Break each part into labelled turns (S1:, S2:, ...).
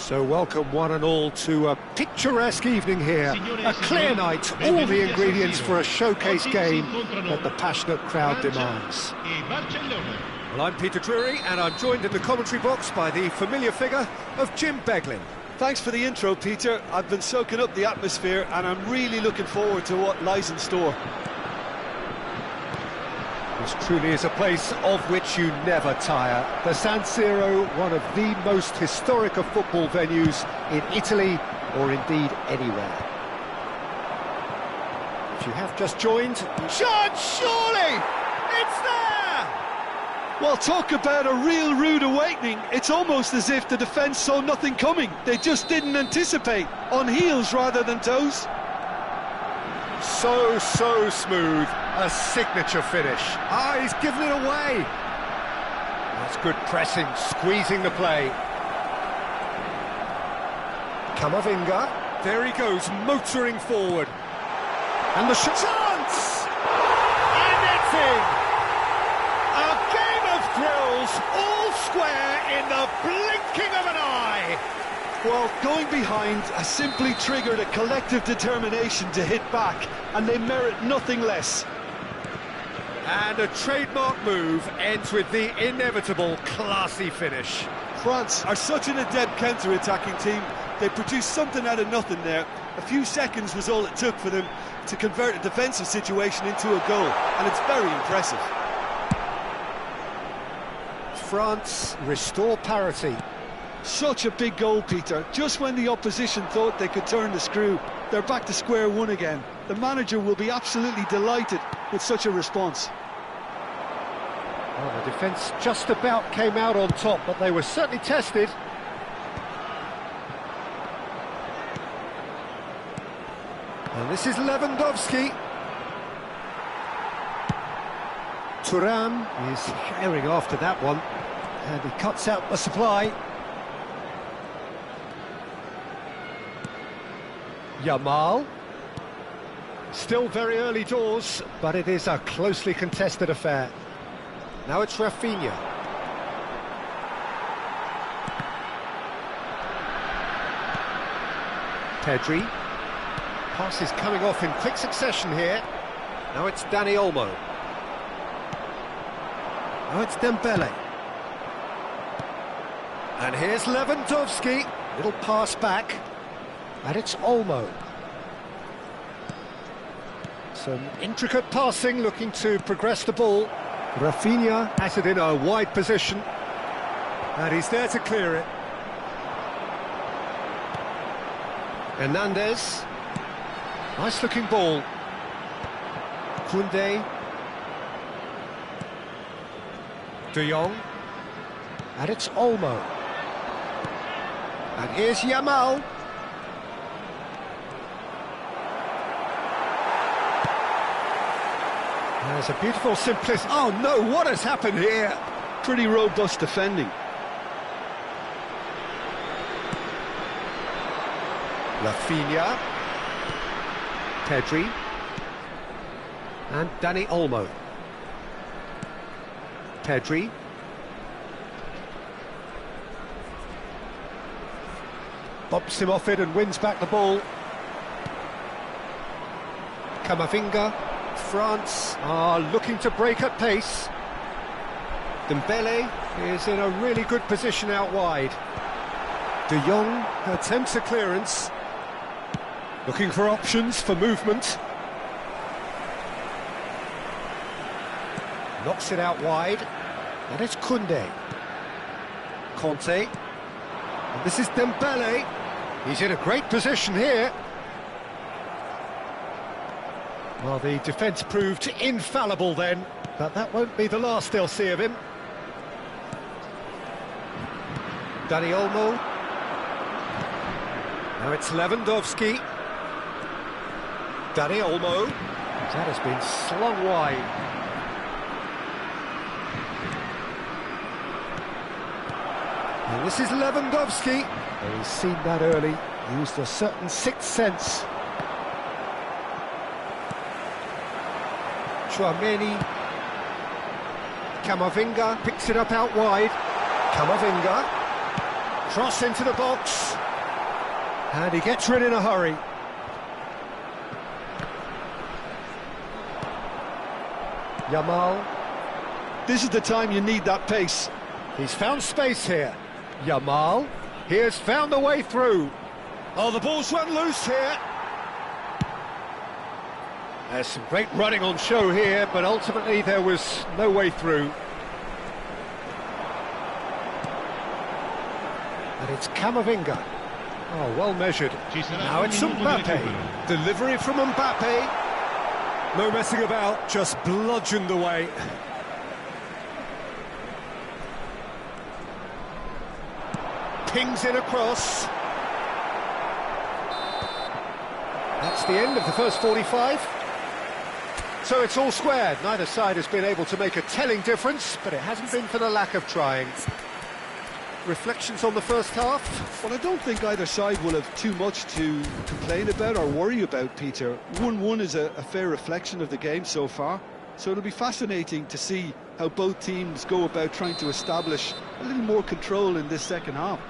S1: So welcome one and all to a picturesque evening here, a clear night, all the ingredients for a showcase game that the passionate crowd demands. Well, I'm Peter Drury and I'm joined in the commentary box by the familiar figure of Jim Beglin.
S2: Thanks for the intro, Peter. I've been soaking up the atmosphere and I'm really looking forward to what lies in store.
S1: This truly is a place of which you never tire. The San Siro, one of the most historic of football venues in Italy, or indeed anywhere. If you have just joined... Shot, surely! It's there!
S2: Well, talk about a real rude awakening. It's almost as if the defence saw nothing coming. They just didn't anticipate, on heels rather than toes.
S1: So smooth, a signature finish. Ah, he's given it away. That's good pressing, squeezing the play. Camavinga, there he goes, motoring forward. And the shot. Chance! And it's in! A game of thrills, all square in the blinking of an eye.
S2: Well, going behind has simply triggered a collective determination to hit back, and they merit nothing less.
S1: And a trademark move ends with the inevitable classy finish.
S2: France are such an adept counter-attacking team. They produced something out of nothing there. A few seconds was all it took for them to convert a defensive situation into a goal, and it's very impressive.
S1: France restore parity.
S2: Such a big goal, Peter. Just when the opposition thought they could turn the screw, they're back to square one again. The manager will be absolutely delighted with such a response.
S1: Well, the defence just about came out on top, but they were certainly tested. And this is Lewandowski. Thuram is herring after that one, and he cuts out the supply. Yamal. Still very early doors, but it is a closely contested affair. Now it's Rafinha. Pedri. Pass is coming off in quick succession here. Now it's Dani Olmo. Now it's Dembele. And here's Lewandowski. Little pass back. And it's Olmo. Some intricate passing, looking to progress the ball. Rafinha has it in a wide position. And he's there to clear it. Hernandez. Nice looking ball. Koundé. De Jong. And it's Olmo. And here's Yamal. There's a beautiful simplicity. Oh no, what has happened here?
S2: Pretty robust defending.
S1: Rafinha. Pedri. And Dani Olmo. Pedri. Bumps him off it and wins back the ball. Camavinga. France are looking to break at pace. Dembele is in a really good position out wide. De Jong attempts a clearance. Looking for options for movement. Knocks it out wide. And it's Koundé. Conte. And this is Dembele. He's in a great position here. Well, the defence proved infallible then, but that won't be the last they'll see of him. Dani Olmo. Now it's Lewandowski. Dani Olmo. That has been slung wide. And this is Lewandowski. Well, he's seen that early, used a certain sixth sense. Chouameni. Camavinga picks it up out wide. Camavinga. Cross into the box. And he gets rid in a hurry. Yamal.
S2: This is the time you need that pace.
S1: He's found space here. Yamal. He has found a way through. Oh, the ball's run loose here. There's some great running on show here, but ultimately there was no way through. And it's Camavinga. Oh, well measured. Now it's Mbappe. Delivery from Mbappe. No messing about, just bludgeoned away. Pings in across. That's the end of the first 45. So it's all squared. Neither side has been able to make a telling difference, but it hasn't been for the lack of trying. Reflections on the first half?
S2: Well, I don't think either side will have too much to complain about or worry about, Peter. 1-1 is a fair reflection of the game so far, so it'll be fascinating to see how both teams go about trying to establish a little more control in this second half.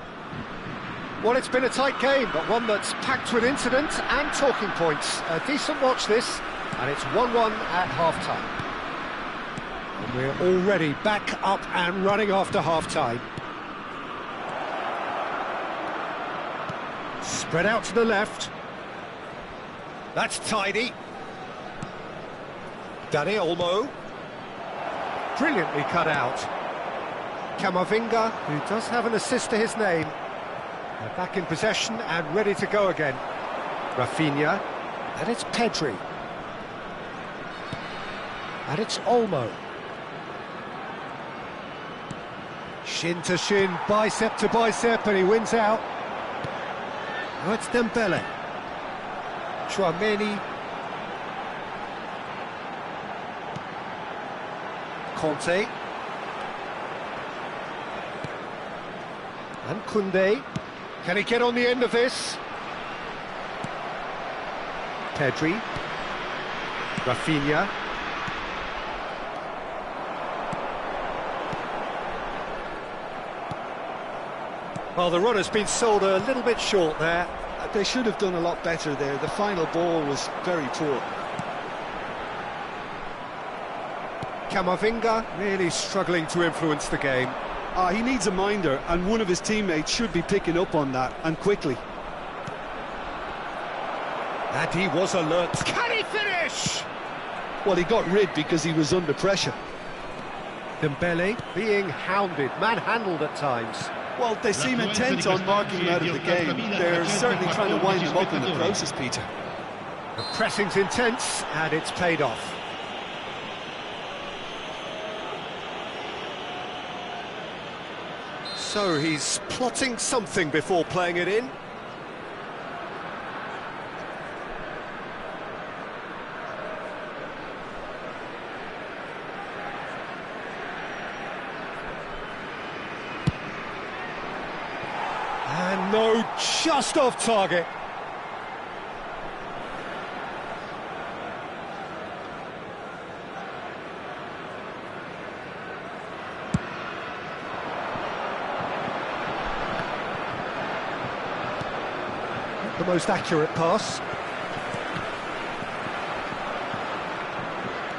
S1: Well, it's been a tight game, but one that's packed with incident and talking points. A decent watch this, and it's 1-1 at half-time. And we're already back up and running after half-time. Spread out to the left. That's tidy. Dani Olmo. Brilliantly cut out. Camavinga, who does have an assist to his name. They're back in possession and ready to go again. Rafinha. And it's Pedri. And it's Olmo. Shin to shin, bicep to bicep, and he wins out. Now it's Dembele. Chouameni. Conte. And Koundé. Can he get on the end of this? Pedri. Rafinha. Well, the run has been sold a little bit short there.
S2: They should have done a lot better there. The final ball was very poor.
S1: Camavinga really struggling to influence the game.
S2: He needs a minder, and one of his teammates should be picking up on that, and quickly.
S1: And he was alert. Can he finish?
S2: Well, he got rid because he was under pressure.
S1: Dembele being hounded, manhandled at times.
S2: Well, they seem intent on marking him out of the game. They're certainly trying to wind him up in the process, Peter.
S1: The pressing's intense, and it's paid off. So he's plotting something before playing it in. And no, just off target. The most accurate pass.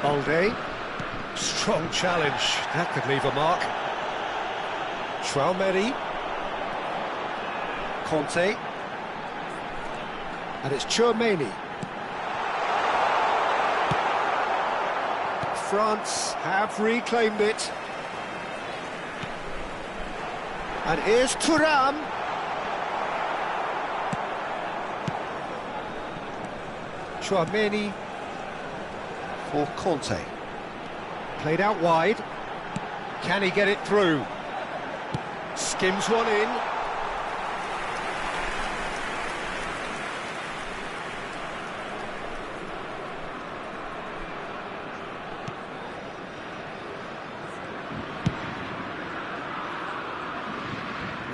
S1: Balde. Strong challenge. That could leave a mark. Chouameni. Conte. And it's Chouameni. France have reclaimed it. And here's Thuram. Chouameni for Conte. Played out wide. Can he get it through? Skims one in.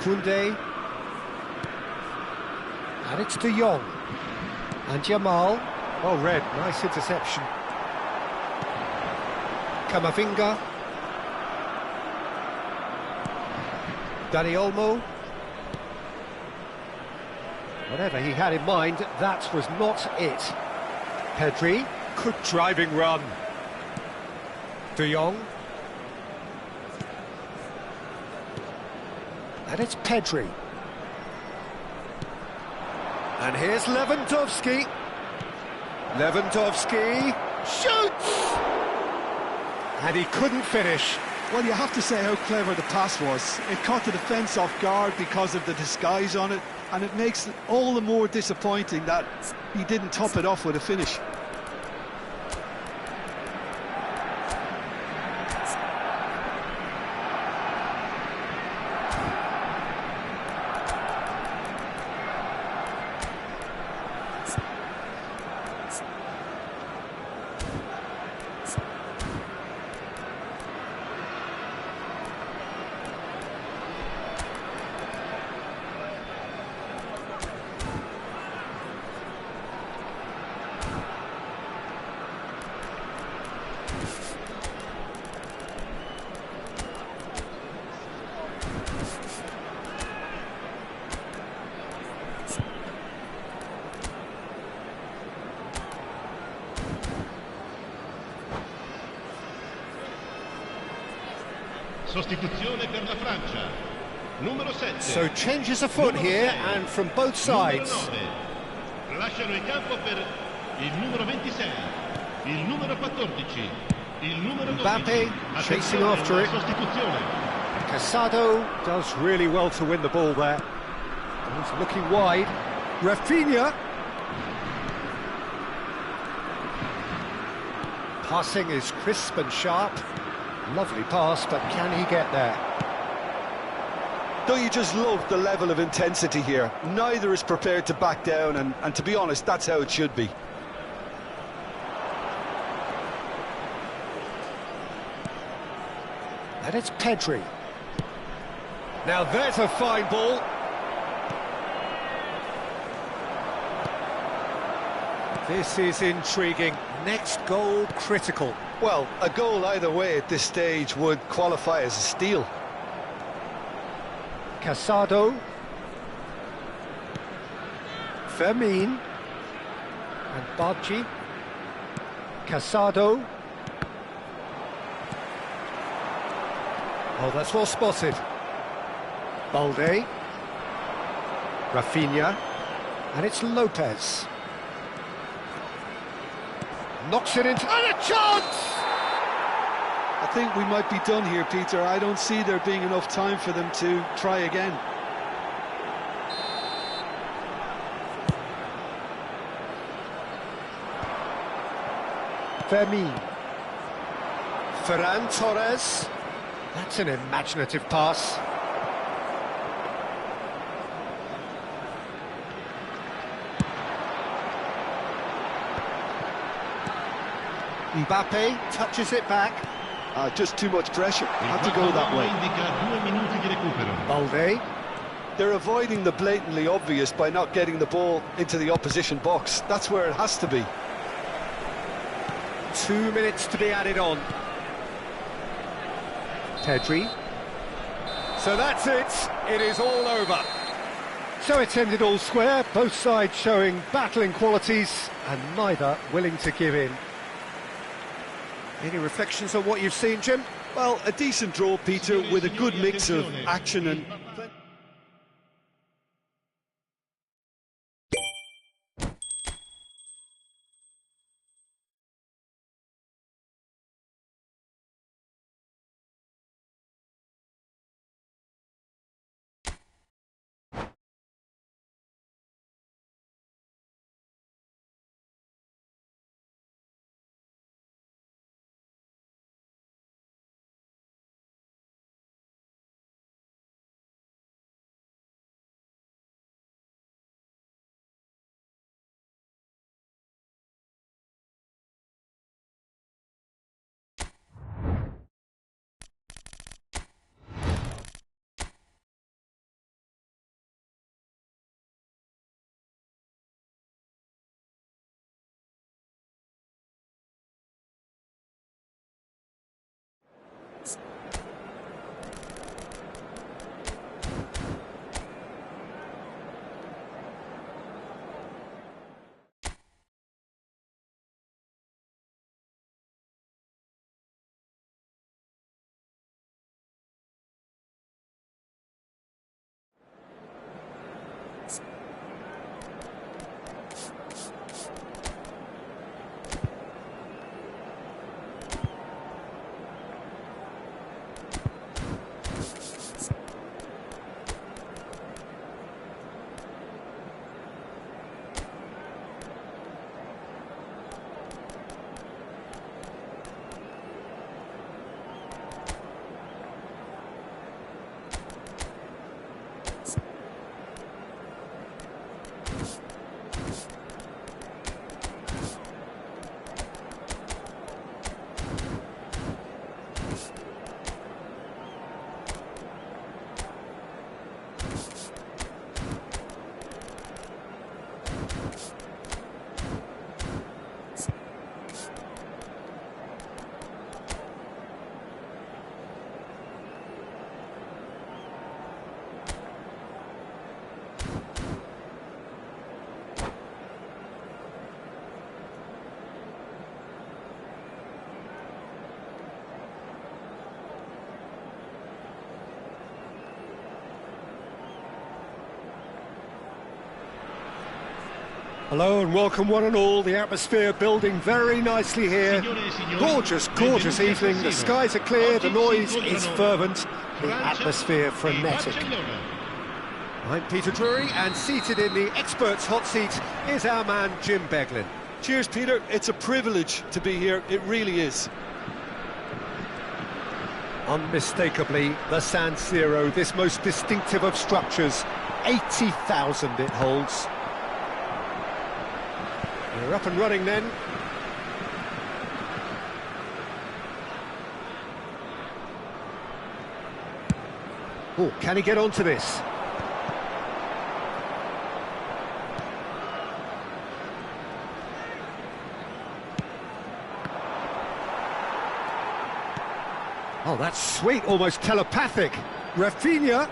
S1: Koundé. And it's De Jong. And Yamal. Well read, nice interception. Camavinga. Dani Olmo. Whatever he had in mind, that was not it. Pedri, good driving run. De Jong. And it's Pedri. And here's Lewandowski. Lewandowski shoots! And he couldn't finish.
S2: Well, you have to say how clever the pass was. It caught the defence off guard because of the disguise on it, and it makes it all the more disappointing that he didn't top it off with a finish.
S3: Sostituzione per la Francia. Numero 7.
S1: So changes afoot here, and from both sides.
S3: Numero 9. Lasciano il campo per il numero 26, il numero 14, il numero 12.
S1: Mbappe chasing after it.
S3: Sostituzione.
S1: Casado does really well to win the ball there. He's looking wide. Rafinha. Passing is crisp and sharp. Lovely pass, but can he get there?
S2: Don't you just love the level of intensity here? Neither is prepared to back down, and to be honest, that's how it should be.
S1: And it's Pedri. Now there's a fine ball. This is intriguing. Next goal critical.
S2: Well, a goal either way at this stage would qualify as a steal.
S1: Casado. Fermin. And Bargi. Casado. Oh, that's well spotted. Balde. Rafinha. And it's Lopez. Knocks it into... And a chance!
S2: I think we might be done here, Peter. I don't see there being enough time for them to try again.
S1: Fermin. Ferran Torres. That's an imaginative pass. Mbappe touches it back.
S2: Just too much pressure. Had to go that way.
S1: Balde.
S2: They're avoiding the blatantly obvious by not getting the ball into the opposition box. That's where it has to be.
S1: 2 minutes to be added on. Pedri. So that's it. It is all over. So it's ended all square, both sides showing battling qualities and neither willing to give in. Any reflections on what you've seen, Jim?
S2: Well, a decent draw, Peter, with a good mix of action and...
S1: Hello and welcome one and all. The atmosphere building very nicely here. Gorgeous, gorgeous evening. The skies are clear, the noise is fervent, the atmosphere frenetic. I'm Peter Drury, and seated in the experts' hot seat is our man Jim Beglin.
S2: Cheers, Peter. It's a privilege to be here. It really is.
S1: Unmistakably, the San Siro, this most distinctive of structures. 80,000 it holds. We're up and running then. Oh, can he get onto this? Oh, that's sweet, almost telepathic. Rafinha,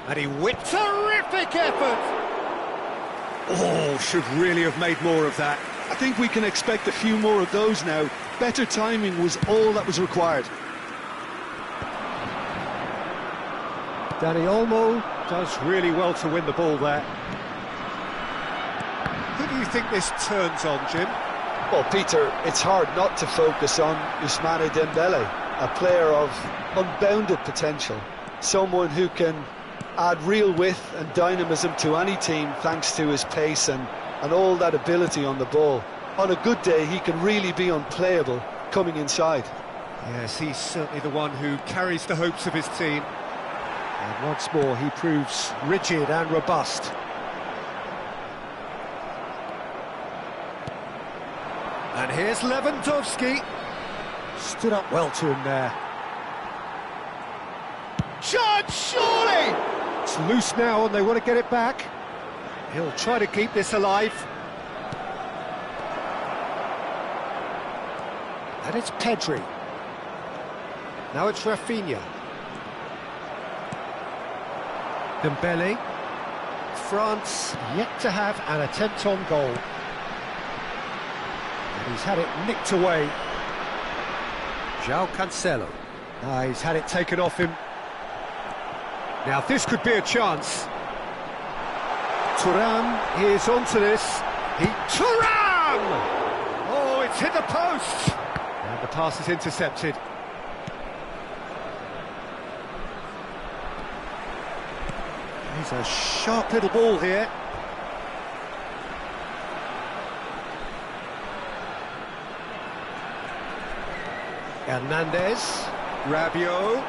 S1: and he whipped. Terrific effort! Oh, should really have made more of that.
S2: I think we can expect a few more of those now. Better timing was all that was required.
S1: Dani Olmo does really well to win the ball there. Who do you think this turns on, Jim?
S2: Well, Peter, it's hard not to focus on Ousmane Dembele, a player of unbounded potential, someone who can add real width and dynamism to any team thanks to his pace and all that ability on the ball. On a good day, he can really be unplayable coming inside.
S1: Yes, he's certainly the one who carries the hopes of his team. And once more, he proves rigid and robust. And here's Lewandowski. Stood up well to him there. Shot, surely! It's loose now and they want to get it back. He'll try to keep this alive. And it's Pedri. Now it's Rafinha. Dembele. France yet to have an attempt on goal. And he's had it nicked away. João Cancelo. He's had it taken off him. Now this could be a chance. Thuram is onto this. Thuram! Oh, it's hit the post! And the pass is intercepted. He's a sharp little ball here. Hernandez, Rabiot.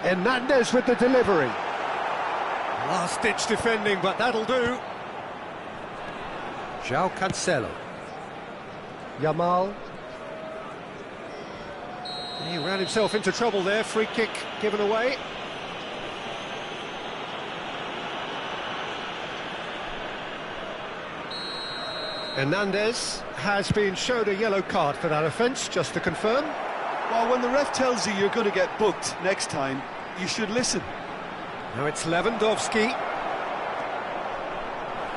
S1: Hernandez with the delivery. Last-ditch defending, but that'll do. João Cancelo. Yamal. He ran himself into trouble there. Free kick given away. Hernandez has been showed a yellow card for that offence, just to confirm.
S2: Well, when the ref tells you you're going to get booked next time, you should listen.
S1: Now it's Lewandowski.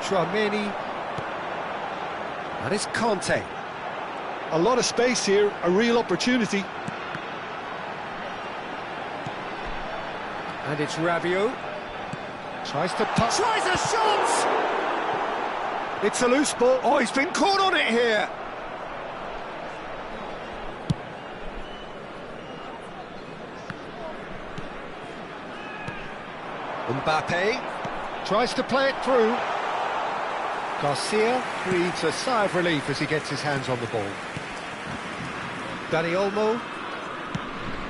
S1: Tchouaméni. That is Conte.
S2: A lot of space here, a real opportunity.
S1: And it's Rabiot. Tries to put. Tries a shot! It's a loose ball. Oh, he's been caught on it here. Mbappe tries to play it through. Garcia breathes a sigh of relief as he gets his hands on the ball. Dani Olmo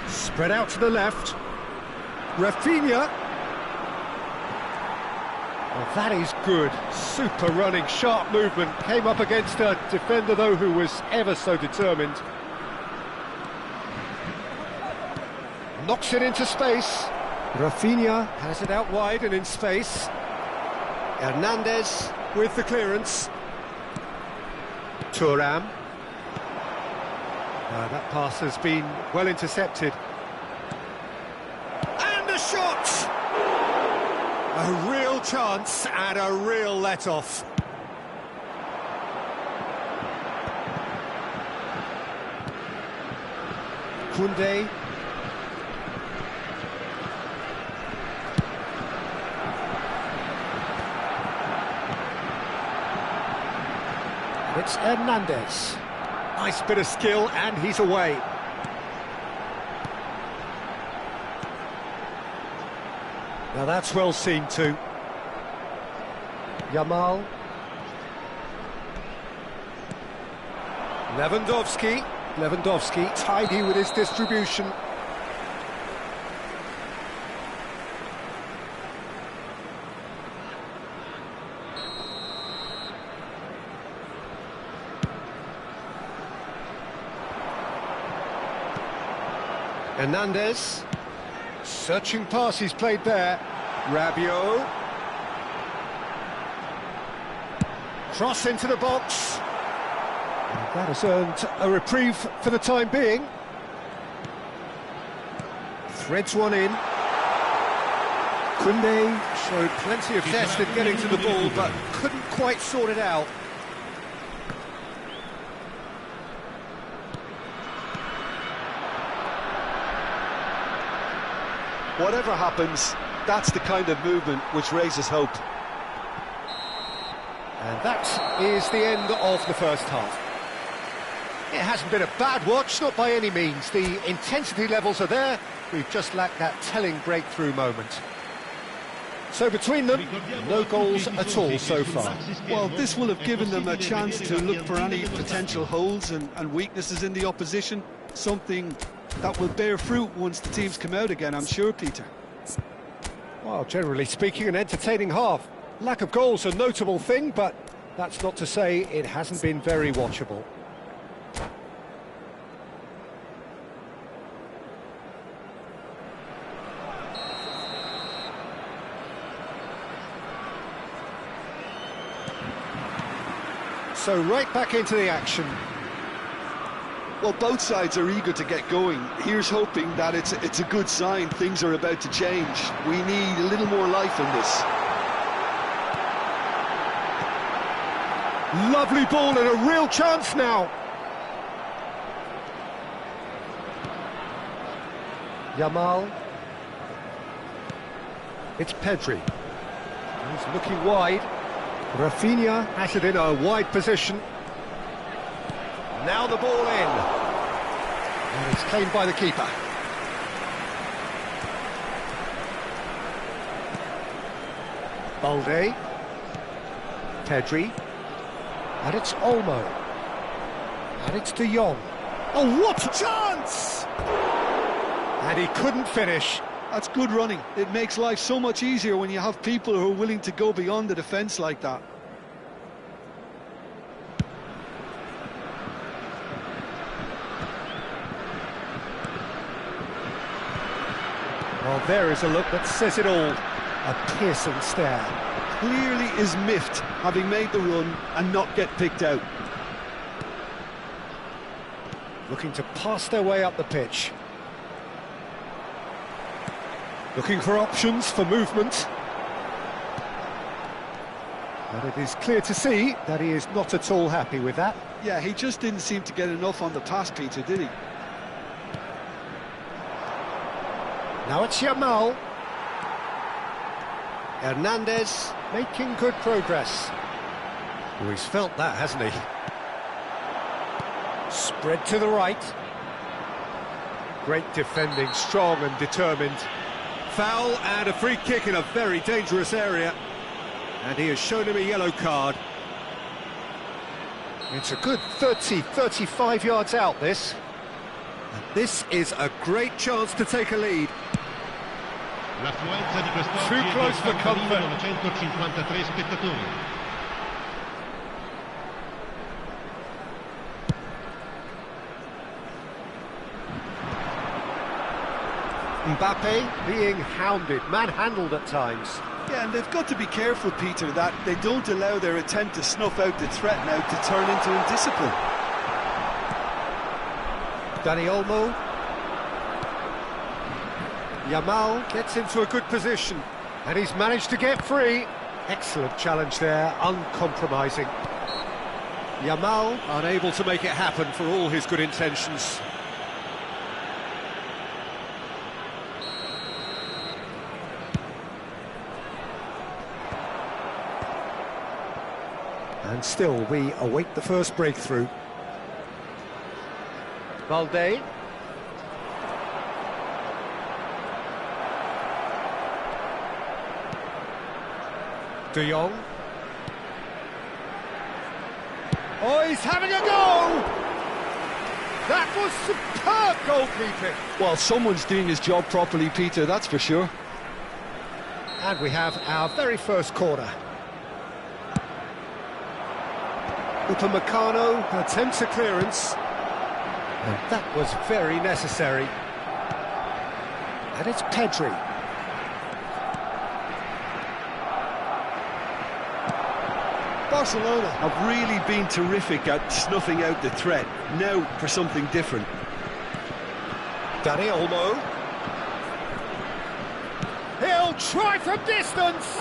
S1: spread out to the left. Rafinha. Oh, that is good. Super running, sharp movement. Came up against a defender, though, who was ever so determined. Knocks it into space. Rafinha has it out wide and in space. Hernandez with the clearance. Thuram. That pass has been well intercepted. And a shot! A real chance and a real let-off. Koundé. It's Hernandez. Nice bit of skill, and he's away. Now that's well seen too. Yamal. Lewandowski, tidy with his distribution. Hernandez. Searching pass he's played there. Rabiot. Cross into the box. And that has earned a reprieve for the time being. Threads one in. Koundé showed plenty of zest in getting to the ball, but couldn't quite sort it out.
S2: Whatever happens, that's the kind of movement which raises hope.
S1: And that is the end of the first half. It hasn't been a bad watch, not by any means. The intensity levels are there. We've just lacked that telling breakthrough moment. So between them, no goals at all so far.
S2: Well, this will have given them a chance to look for any potential holes and weaknesses in the opposition, something that will bear fruit once the teams come out again, I'm sure, Peter.
S1: Well, generally speaking, an entertaining half. Lack of goals a notable thing, but that's not to say it hasn't been very watchable. So right back into the action.
S2: Well, both sides are eager to get going. Here's hoping that it's a good sign. Things are about to change. We need a little more life in this.
S1: Lovely ball and a real chance now. Yamal. It's Pedri. He's looking wide. Rafinha has it in a wide position. Now the ball in. And it's claimed by the keeper. Balde. Pedri. And it's Olmo. And it's De Jong. Oh, what a chance! And he couldn't finish.
S2: That's good running. It makes life so much easier when you have people who are willing to go beyond the defence like that.
S1: Well, there is a look that says it all. A piercing stare.
S2: Clearly is miffed, having made the run and not get picked out.
S1: Looking to pass their way up the pitch. Looking for options for movement. And it is clear to see that he is not at all happy with that.
S2: Yeah, he just didn't seem to get enough on the pass, Peter, did he?
S1: Now it's Yamal. Hernandez making good progress. Oh, he's felt that, hasn't he? Spread to the right. Great defending, strong and determined. Foul and a free kick in a very dangerous area. And he has shown him a yellow card. It's a good 35 yards out, this. And this is a great chance to take a lead.
S3: L'affluenza di quest'oggi
S1: Too close for comfort.
S3: 953 spettatori.
S1: Mbappe being hounded, manhandled at times.
S2: Yeah, and they've got to be careful, Peter, that they don't allow their attempt to snuff out the threat now to turn into indiscipline.
S1: Dani Olmo. Yamal gets into a good position, and he's managed to get free. Excellent challenge there, uncompromising. Yamal unable to make it happen for all his good intentions. And still, we await the first breakthrough. Valde. De Jong. Oh, he's having a go! That was superb goalkeeping.
S2: Well, someone's doing his job properly, Peter, that's for sure.
S1: And we have our very first corner. Upamecano attempts a clearance. And that was very necessary. And it's Pedri.
S2: Barcelona have really been terrific at snuffing out the threat. Now for something different.
S1: Dani Olmo. He'll try from distance.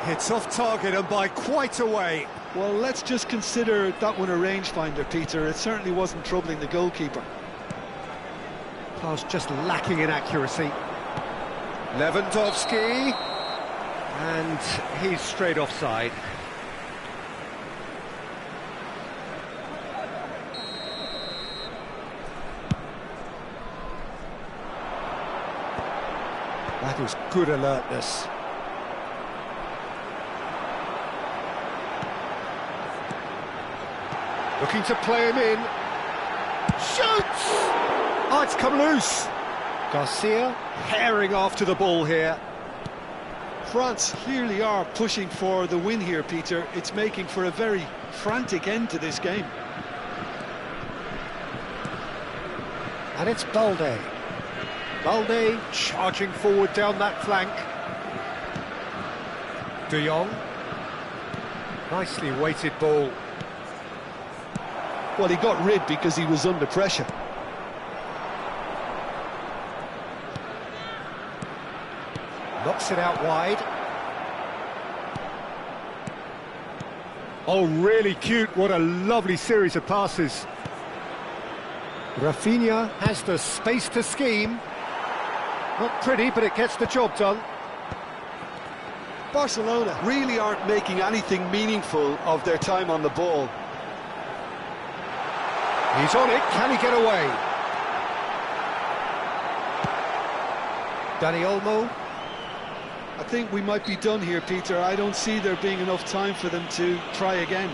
S1: Hits off target and by quite a way.
S2: Well, let's just consider that one a rangefinder, Peter. It certainly wasn't troubling the goalkeeper.
S1: Pass just lacking in accuracy. Lewandowski. And he's straight offside. That was good alertness. Looking to play him in. Shoots! Oh, it's come loose. Garcia herring after the ball here.
S2: France clearly are pushing for the win here, Peter. It's making for a very frantic end to this game.
S1: And it's Balde. Balde charging forward down that flank. De Jong. Nicely weighted ball.
S2: Well, he got rid because he was under pressure.
S1: Knocks it out wide. Oh, really cute. What a lovely series of passes. Rafinha has the space to scheme. Not pretty, but it gets the job done.
S2: Barcelona really aren't making anything meaningful of their time on the ball.
S1: He's on it. Can he get away? Dani Olmo.
S2: I think we might be done here, Peter. I don't see there being enough time for them to try again.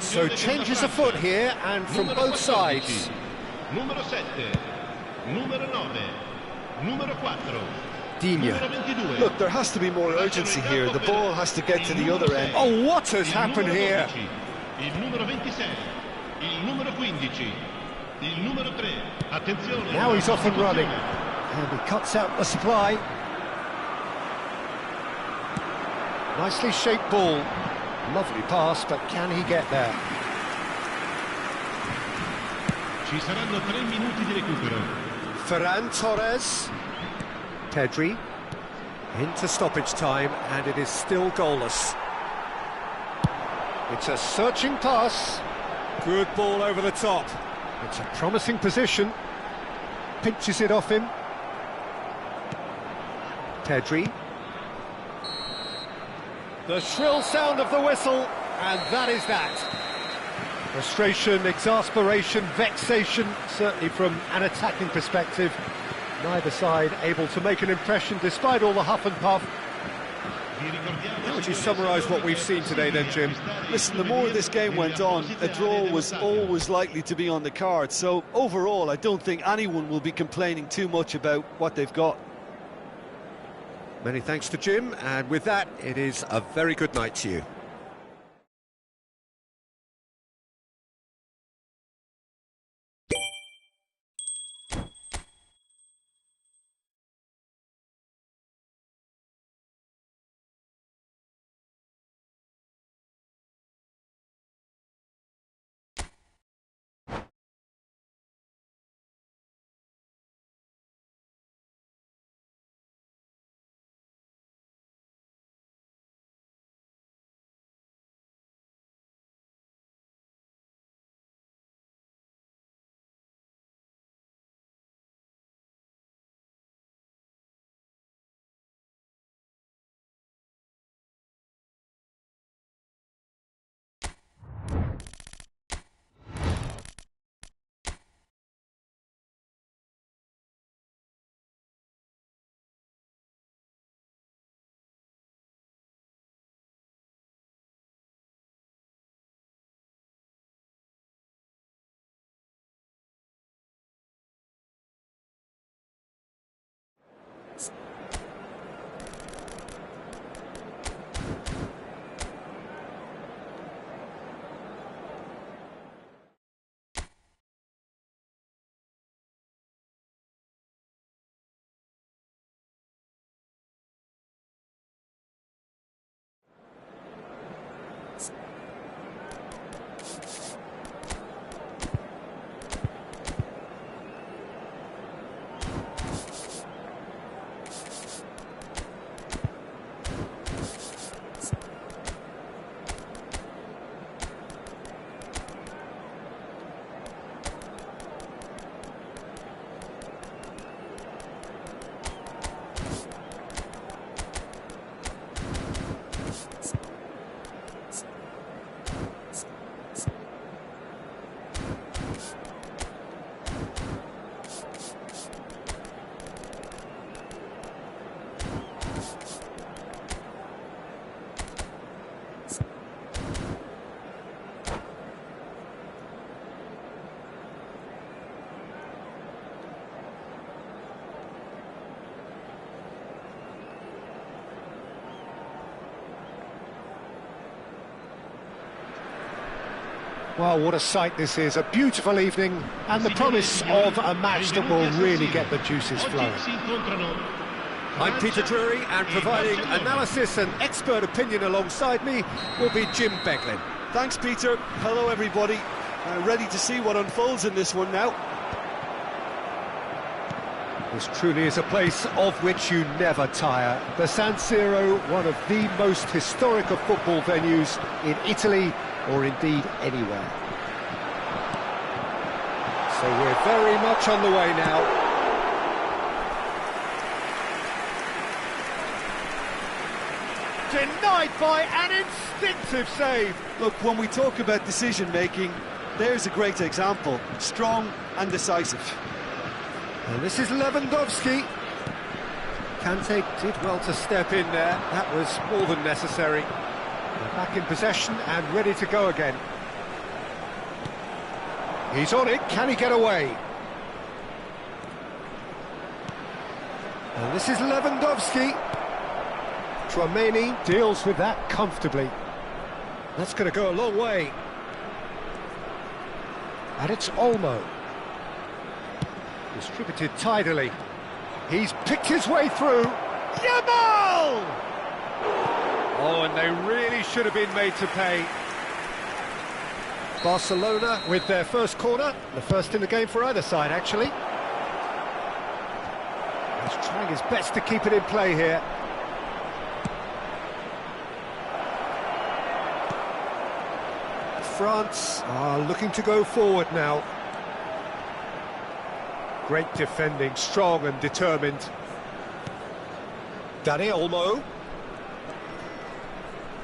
S1: So changes afoot here, and from both sides.
S3: Numero 7, numero 9, numero 4.
S1: Digne.
S2: Look, there has to be more urgency here. The ball has to get to the other end.
S1: Oh, what has happened here?
S3: Il numero 26, il numero 15, il numero 3. Attenzione.
S1: Now he's off and running. And he cuts out the supply. Nicely shaped ball. Lovely pass, but can he get there?
S3: Ci saranno 3 minuti di recupero.
S1: Ferran Torres. Pedri. Into stoppage time, and it is still goalless. It's a searching pass. Good ball over the top. It's a promising position. pinches it off him. Pedri. The shrill sound of the whistle, and that is that. Frustration, exasperation, vexation, certainly from an attacking perspective. Neither side able to make an impression despite all the huff and puff.
S2: How would you summarise what we've seen today then, Jim? Listen, the more this game went on, a draw was always likely to be on the card. So overall, I don't think anyone will be complaining too much about what they've got.
S1: Many thanks to Jim, and with that, it is a very good night to you. Well, what a sight this is, a beautiful evening, and the promise of a match that will really get the juices flowing. I'm Peter Drury, and providing analysis and expert opinion alongside me will be Jim Beglin.
S2: Thanks, Peter. Hello, everybody. Ready to see what unfolds in this one now.
S1: This truly is a place of which you never tire. The San Siro, one of the most historic of football venues in Italy, or indeed anywhere. So we're very much on the way now. Denied by an instinctive save.
S2: Look, when we talk about decision-making, there's a great example. Strong and decisive.
S1: And this is Lewandowski. Kante did well to step in there. That was more than necessary. They're back in possession and ready to go again. He's on it, can he get away? And this is Lewandowski. Tchouaméni deals with that comfortably. That's going to go a long way. And it's Olmo. Distributed tidily. He's picked his way through. Yamal! Oh, and they really should have been made to pay. Barcelona with their first corner, the first in the game for either side, actually. He's trying his best to keep it in play here. France are looking to go forward now. Great defending, strong and determined. Dani Olmo.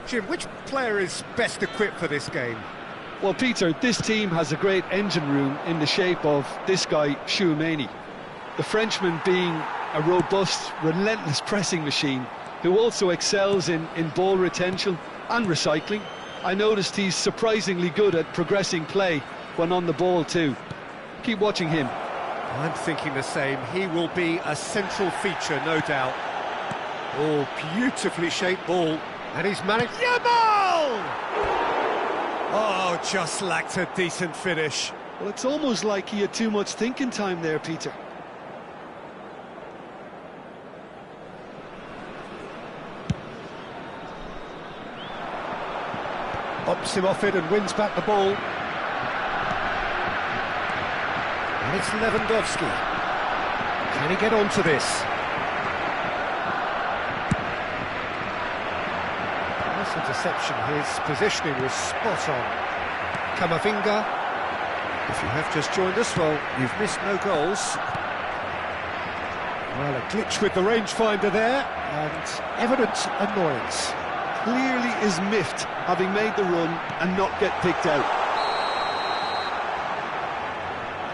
S1: Jim, which player is best equipped for this game?
S2: Well, Peter, this team has a great engine room in the shape of this guy, Tchouaméni. The Frenchman being a robust, relentless pressing machine who also excels in ball retention and recycling. I noticed he's surprisingly good at progressing play when on the ball too. Keep watching him.
S1: I'm thinking the same. He will be a central feature, no doubt. Oh, beautifully shaped ball. And he's managed... Yamal! Oh, just lacked a decent finish.
S2: Well, it's almost like he had too much thinking time there, Peter.
S1: Bops him off it and wins back the ball. And it's Lewandowski. Can he get onto this? Nice interception. His positioning was spot on. Camavinga. If you have just joined us, well, you've missed no goals. Well, a glitch with the rangefinder there, and evident annoyance.
S2: Clearly is miffed, having made the run and not get picked out.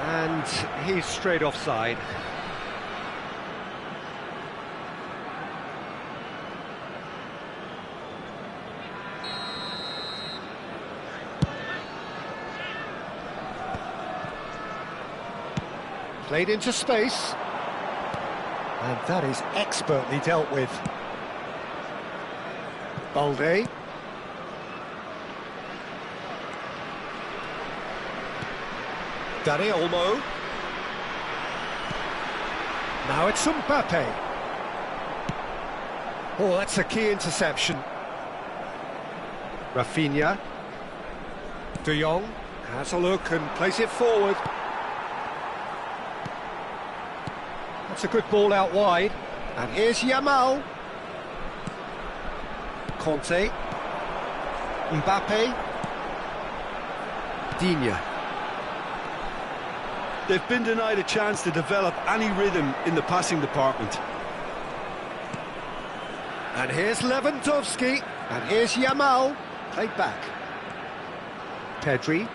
S1: And he's straight offside. Played into space. And that is expertly dealt with. Balde. Dani Olmo. Now it's Mbappe. Oh, that's a key interception. Rafinha. De Jong has a look and plays it forward. That's a good ball out wide. And here's Yamal. Conte. Mbappe. Digne.
S2: They've been denied a chance to develop any rhythm in the passing department.
S1: And here's Lewandowski. And here's Yamal. Played back. Pedri.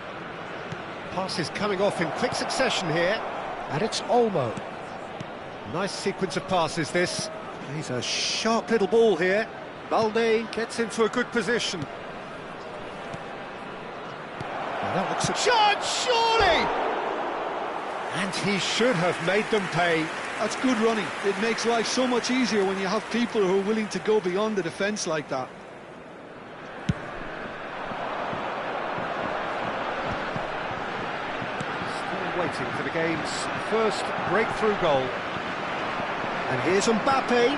S1: Pass is coming off in quick succession here. And it's Olmo. Nice sequence of passes, this. He's a sharp little ball here. Balde gets into a good position. Now that looks a chance, surely! And he should have made them pay.
S2: That's good running. It makes life so much easier when you have people who are willing to go beyond the defence like that.
S1: Still waiting for the game's first breakthrough goal. And here's Mbappe.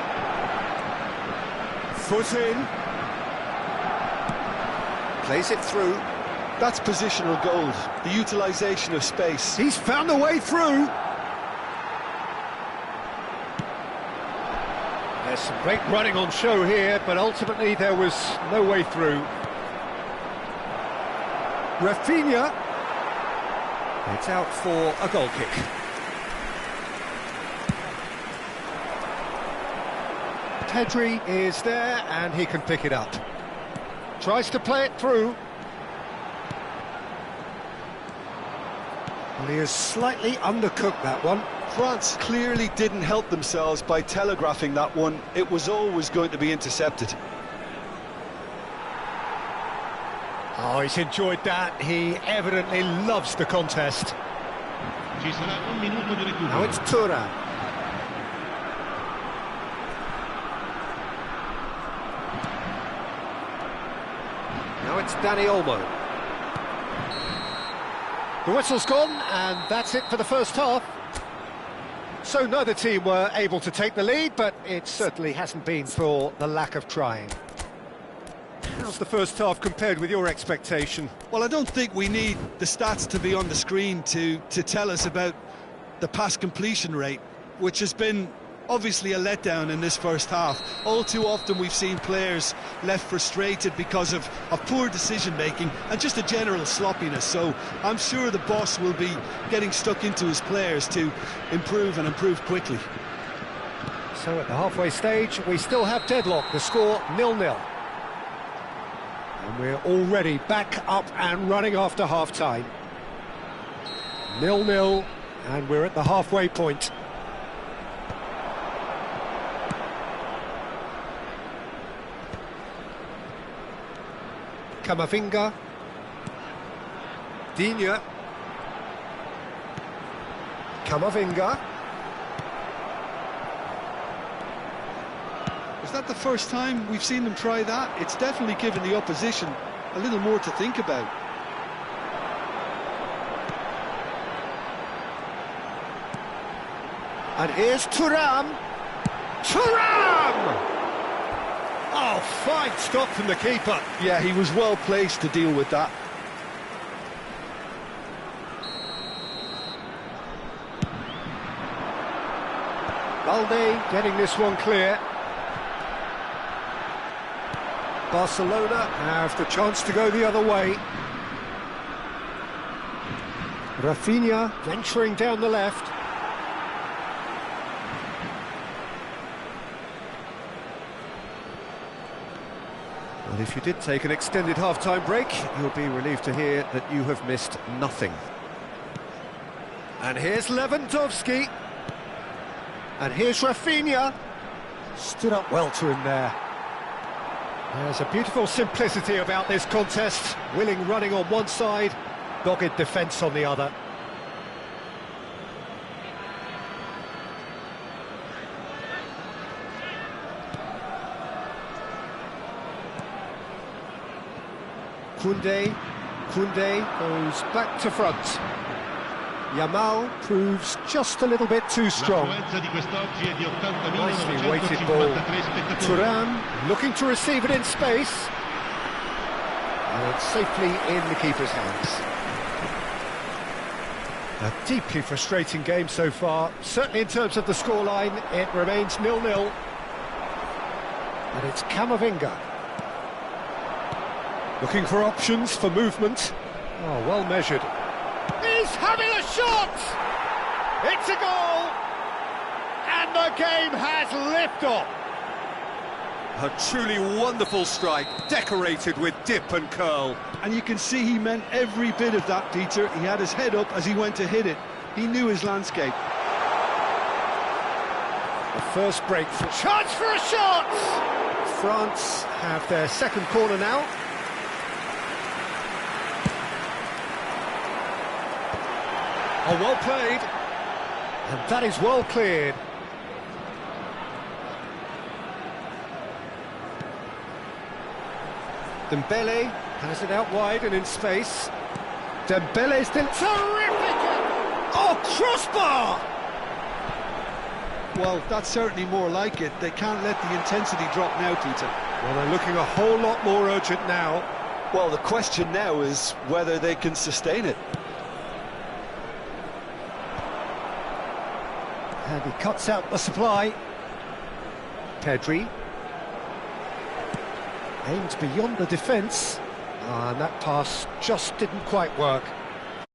S1: Foot in. Plays it through.
S2: That's positional gold, the utilisation of space.
S1: He's found a way through. There's some great running on show here, but ultimately there was no way through. Rafinha. It's out for a goal kick. Pedri is there, and he can pick it up. Tries to play it through. Well, he has slightly undercooked that one.
S2: France clearly didn't help themselves by telegraphing that one. It was always going to be intercepted.
S1: Oh, he's enjoyed that. He evidently loves the contest.
S3: Ci sarà un minuto di recupero.
S1: Now it's Thuram. Now it's Dani Olmo. The whistle's gone, and that's it for the first half. So neither team were able to take the lead, but it certainly hasn't been for the lack of trying. How's the first half compared with your expectation?
S2: Well, I don't think we need the stats to be on the screen to tell us about the pass completion rate, which has been Obviously a letdown in this first half. All too often we've seen players left frustrated because of poor decision-making and just a general sloppiness. So I'm sure the boss will be getting stuck into his players to improve and improve quickly.
S1: So at the halfway stage, we still have deadlock. The score 0-0. And we're already back up and running after half-time. 0-0, and we're at the halfway point. Camavinga, Digne, Camavinga.
S2: Is that the first time we've seen them try that? It's definitely given the opposition a little more to think about.
S1: And here's Thuram. Thuram! Oh, fine stop from the keeper.
S2: Yeah, he was well placed to deal with that.
S1: Balde getting this one clear. Barcelona have the chance to go the other way. Rafinha venturing down the left. Well, if you did take an extended half-time break, you'll be relieved to hear that you have missed nothing. And here's Lewandowski. And here's Rafinha. Stood up well to him there. There's a beautiful simplicity about this contest. Willing running on one side, dogged defence on the other. Koundé goes back to front. Yamal proves just a little bit too strong. Nicely weighted ball. Thuram looking to receive it in space. And it's safely in the keeper's hands. A deeply frustrating game so far. Certainly in terms of the scoreline, it remains 0-0. And it's Camavinga. Looking for options for movement. Oh, well measured. He's having a shot! It's a goal! And the game has liftoff! A truly wonderful strike, decorated with dip and curl.
S2: And you can see he meant every bit of that, Peter. He had his head up as he went to hit it. He knew his landscape.
S1: The first break for... Chance for a shot! France have their second corner now. Oh, well played. And that is well cleared. Dembele has it out wide and in space. Dembele still... Terrific! Oh, crossbar!
S2: Well, that's certainly more like it. They can't let the intensity drop now, Peter.
S1: Well, they're looking a whole lot more urgent now.
S2: Well, the question now is whether they can sustain it.
S1: And he cuts out the supply. Pedri. Aimed beyond the defence. And that pass just didn't quite work.